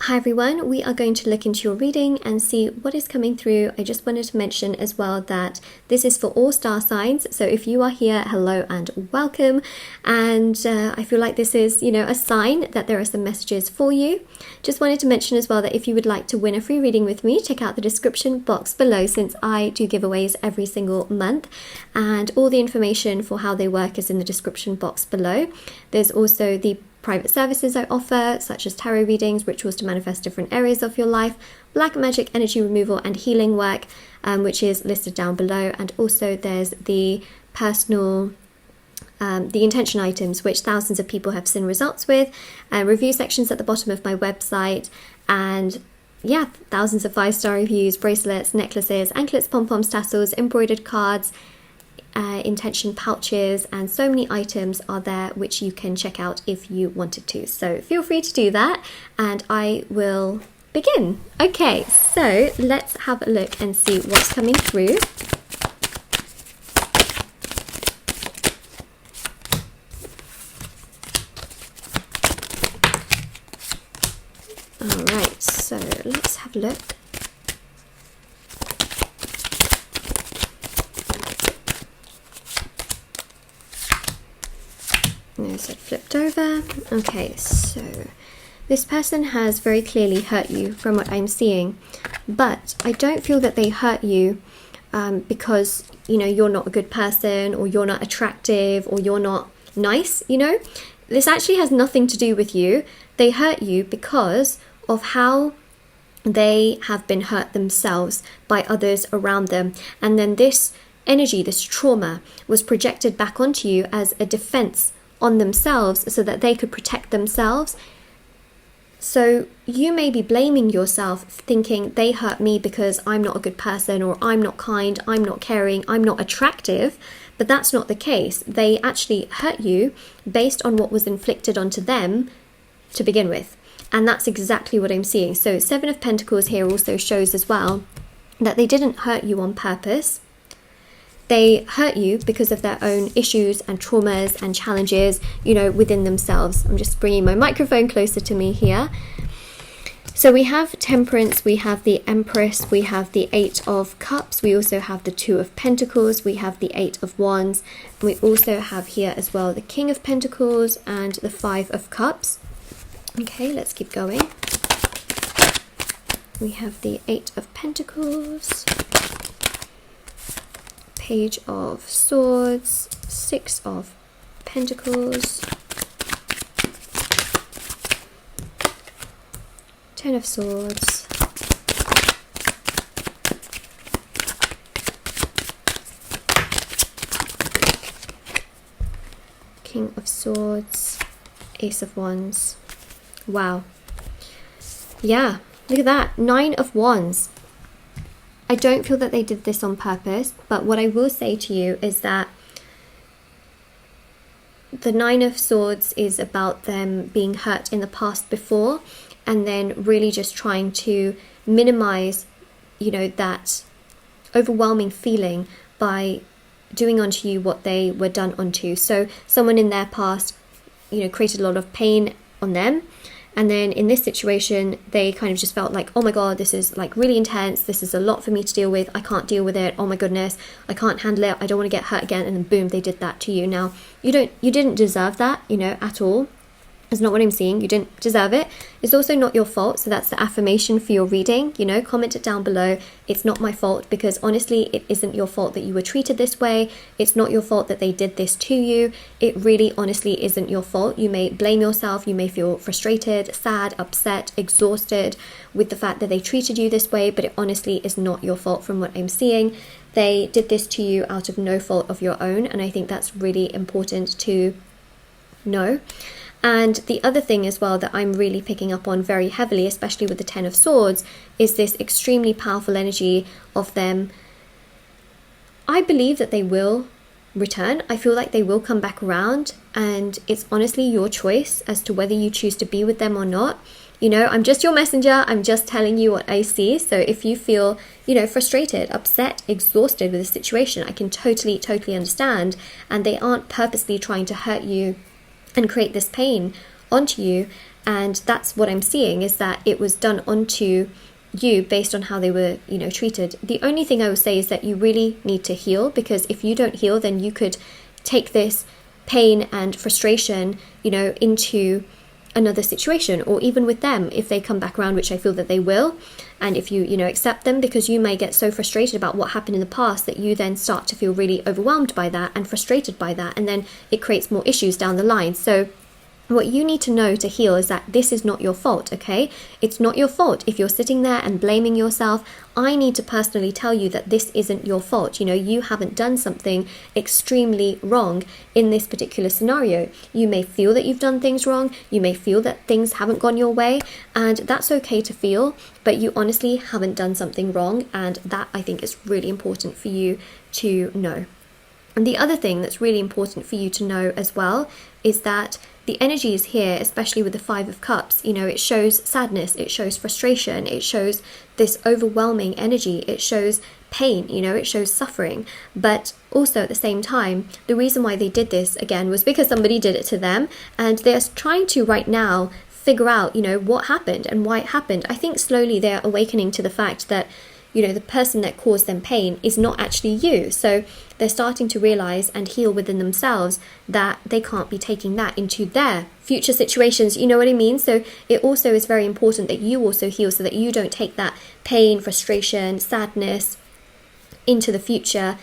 Hi everyone, we are going to look into your reading and see what is coming through. I just wanted to mention as well that this is for all star signs, so if you are here, hello and welcome. And I feel like this is, a sign that there are some messages for you. Just wanted to mention as well that if you would like to win a free reading with me, check out the description box below, since I do giveaways every single month, and all the information for how they work is in the description box below. There's also the private services I offer, such as tarot readings, rituals to manifest different areas of your life, black magic energy removal and healing work, which is listed down below. And also there's the personal, the intention items, which thousands of people have seen results with, review sections at the bottom of my website, and yeah, thousands of 5-star reviews, bracelets, necklaces, anklets, pom-poms, tassels, embroidered cards, intention pouches, and so many items are there which you can check out if you wanted to. So feel free to do that, and I will begin. Okay, so let's have a look and see what's coming through. Alright, so let's have a look. There's it flipped over. Okay, so this person has very clearly hurt you from what I'm seeing, but I don't feel that they hurt you because, you're not a good person, or you're not attractive, or you're not nice, This actually has nothing to do with you. They hurt you because of how they have been hurt themselves by others around them. And then this energy, this trauma, was projected back onto you as a defense on themselves so that they could protect themselves. So you may be blaming yourself, thinking they hurt me because I'm not a good person, or I'm not kind, I'm not caring, I'm not attractive. But that's not the case. They actually hurt you based on what was inflicted onto them to begin with. And that's exactly what I'm seeing. So 7 of Pentacles here also shows as well that they didn't hurt you on purpose. They hurt you because of their own issues and traumas and challenges, within themselves. I'm just bringing my microphone closer to me here. So we have Temperance, we have the Empress, we have the 8 of Cups, we also have the 2 of Pentacles, we have the 8 of Wands, and we also have here as well the King of Pentacles and the 5 of Cups. Okay, let's keep going. We have the 8 of Pentacles, Page of Swords, 6 of Pentacles, 10 of Swords, King of Swords, Ace of Wands. Wow. Yeah, look at that. 9 of Wands. I don't feel that they did this on purpose, but what I will say to you is that the 9 of Swords is about them being hurt in the past before, and then really just trying to minimize, that overwhelming feeling by doing onto you what they were done onto. So someone in their past, created a lot of pain on them. And then in this situation, they kind of just felt like, oh my God, this is like really intense. This is a lot for me to deal with. I can't deal with it. Oh my goodness, I can't handle it. I don't want to get hurt again. And then boom, they did that to you. Now, you didn't deserve that, at all. It's not what I'm seeing. You didn't deserve it. It's also not your fault. So that's the affirmation for your reading. Comment it down below. It's not my fault, because honestly, it isn't your fault that you were treated this way. It's not your fault that they did this to you. It really, honestly, isn't your fault. You may blame yourself. You may feel frustrated, sad, upset, exhausted with the fact that they treated you this way, but it honestly is not your fault from what I'm seeing. They did this to you out of no fault of your own. And I think that's really important to know. And the other thing as well that I'm really picking up on very heavily, especially with the 10 of Swords, is this extremely powerful energy of them. I believe that they will return. I feel like they will come back around, and it's honestly your choice as to whether you choose to be with them or not. I'm just your messenger. I'm just telling you what I see. So if you feel, frustrated, upset, exhausted with the situation, I can totally understand. And they aren't purposely trying to hurt you and create this pain onto you. And that's what I'm seeing, is that it was done onto you based on how they were, you know, treated. The only thing I would say is that you really need to heal, because if you don't heal, then you could take this pain and frustration, you know, into another situation, or even with them if they come back around, which I feel that they will. And if you know, accept them, because you may get so frustrated about what happened in the past that you then start to feel really overwhelmed by that and frustrated by that, and then it creates more issues down the line. So what you need to know to heal is that this is not your fault, okay? It's not your fault if you're sitting there and blaming yourself. I need to personally tell you that this isn't your fault. You know, you haven't done something extremely wrong in this particular scenario. You may feel that you've done things wrong. You may feel that things haven't gone your way, and that's okay to feel, but you honestly haven't done something wrong, and that, I think, is really important for you to know. And the other thing that's really important for you to know as well is that the energies here, especially with the Five of Cups, you know, it shows sadness, it shows frustration, it shows this overwhelming energy, it shows pain, you know, it shows suffering. But also at the same time, the reason why they did this, again, was because somebody did it to them, and they're trying to right now figure out, you know, what happened and why it happened. I think slowly they're awakening to the fact that, you know, the person that caused them pain is not actually you. So they're starting to realize and heal within themselves that they can't be taking that into their future situations. You know what I mean? So it also is very important that you also heal, so that you don't take that pain, frustration, sadness into the future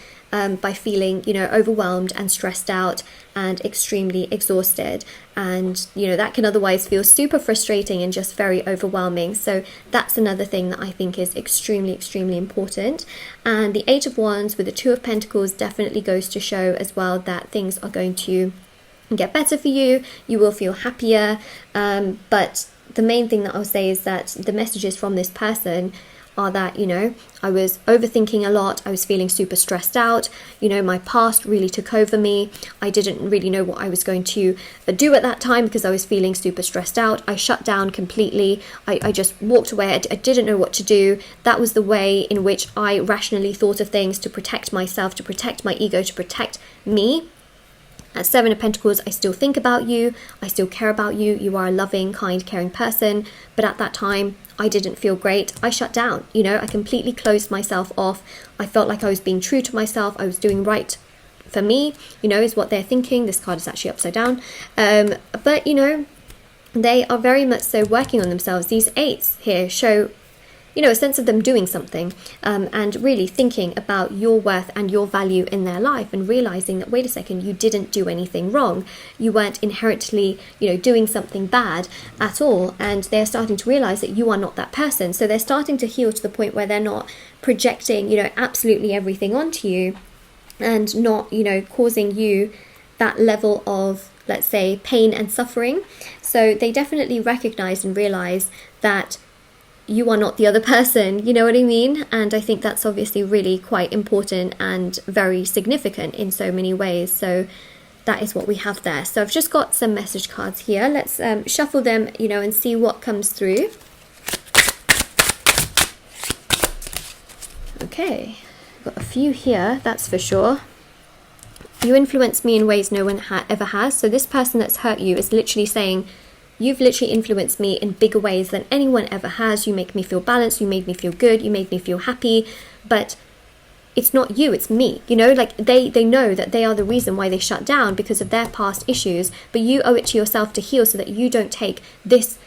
by feeling, you know, overwhelmed and stressed out and extremely exhausted. And, you know, that can otherwise feel super frustrating and just very overwhelming. So that's another thing that I think is extremely, extremely important. And the Eight of Wands with the Two of Pentacles definitely goes to show as well that things are going to get better for you. You will feel happier. But the main thing that I'll say is that the messages from this person are that, you know, I was overthinking a lot, I was feeling super stressed out, you know, my past really took over me, I didn't really know what I was going to do at that time because I was feeling super stressed out, I shut down completely, I just walked away, I didn't know what to do. That was the way in which I rationally thought of things to protect myself, to protect my ego, to protect me. At Seven of Pentacles, I still think about you, I still care about you, you are a loving, kind, caring person, but at that time, I didn't feel great. I shut down, you know, I completely closed myself off. I felt like I was being true to myself, I was doing right for me, you know, is what they're thinking. This card is actually upside down. But, you know, they are very much so working on themselves. These eights here show, you know, a sense of them doing something and really thinking about your worth and your value in their life, and realizing that, wait a second, you didn't do anything wrong. You weren't inherently, you know, doing something bad at all. And they're starting to realize that you are not that person. So they're starting to heal to the point where they're not projecting, you know, absolutely everything onto you, and not, you know, causing you that level of, let's say, pain and suffering. So they definitely recognize and realize that you are not the other person, you know what I mean? And I think that's obviously really quite important and very significant in so many ways. So that is what we have there. So I've just got some message cards here. Let's shuffle them, you know, and see what comes through. Okay, got a few here, that's for sure. You influence me in ways no one ever has. So this person that's hurt you is literally saying, you've literally influenced me in bigger ways than anyone ever has. You make me feel balanced, you made me feel good, you made me feel happy, but it's not you, it's me. You know, like they know that they are the reason why they shut down because of their past issues, but you owe it to yourself to heal so that you don't take this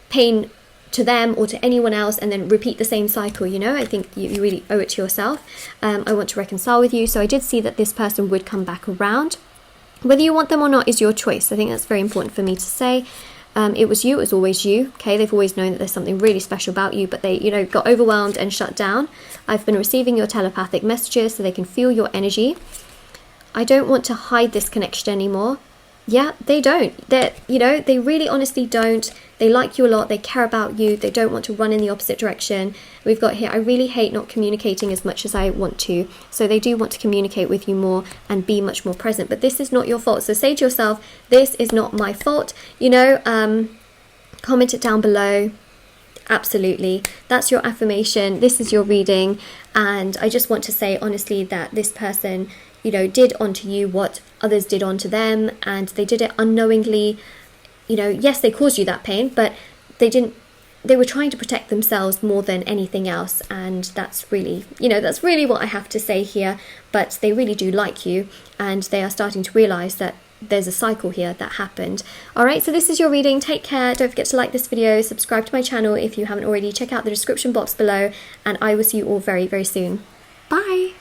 pain to them or to anyone else and then repeat the same cycle, you know? I think you really owe it to yourself. I want to reconcile with you. So I did see that this person would come back around. Whether you want them or not is your choice. I think that's very important for me to say. It was you, it was always you, okay? They've always known that there's something really special about you, but they, you know, got overwhelmed and shut down. I've been receiving your telepathic messages so they can feel your energy. I don't want to hide this connection anymore. Yeah, they don't. They're, you know, they really honestly don't. They like you a lot, they care about you, they don't want to run in the opposite direction. We've got here, I really hate not communicating as much as I want to. So they do want to communicate with you more and be much more present. But this is not your fault. So say to yourself, this is not my fault. You know, comment it down below. Absolutely. That's your affirmation. This is your reading. And I just want to say honestly that this person, you know, did onto you what others did onto them. And they did it unknowingly. you know, yes, they caused you that pain, but they were trying to protect themselves more than anything else. And that's really, you know, that's really what I have to say here. But they really do like you, and they are starting to realize that there's a cycle here that happened. All right, so this is your reading. Take care. Don't forget to like this video, subscribe to my channel if you haven't already, check out the description box below, and I will see you all very, very soon. Bye.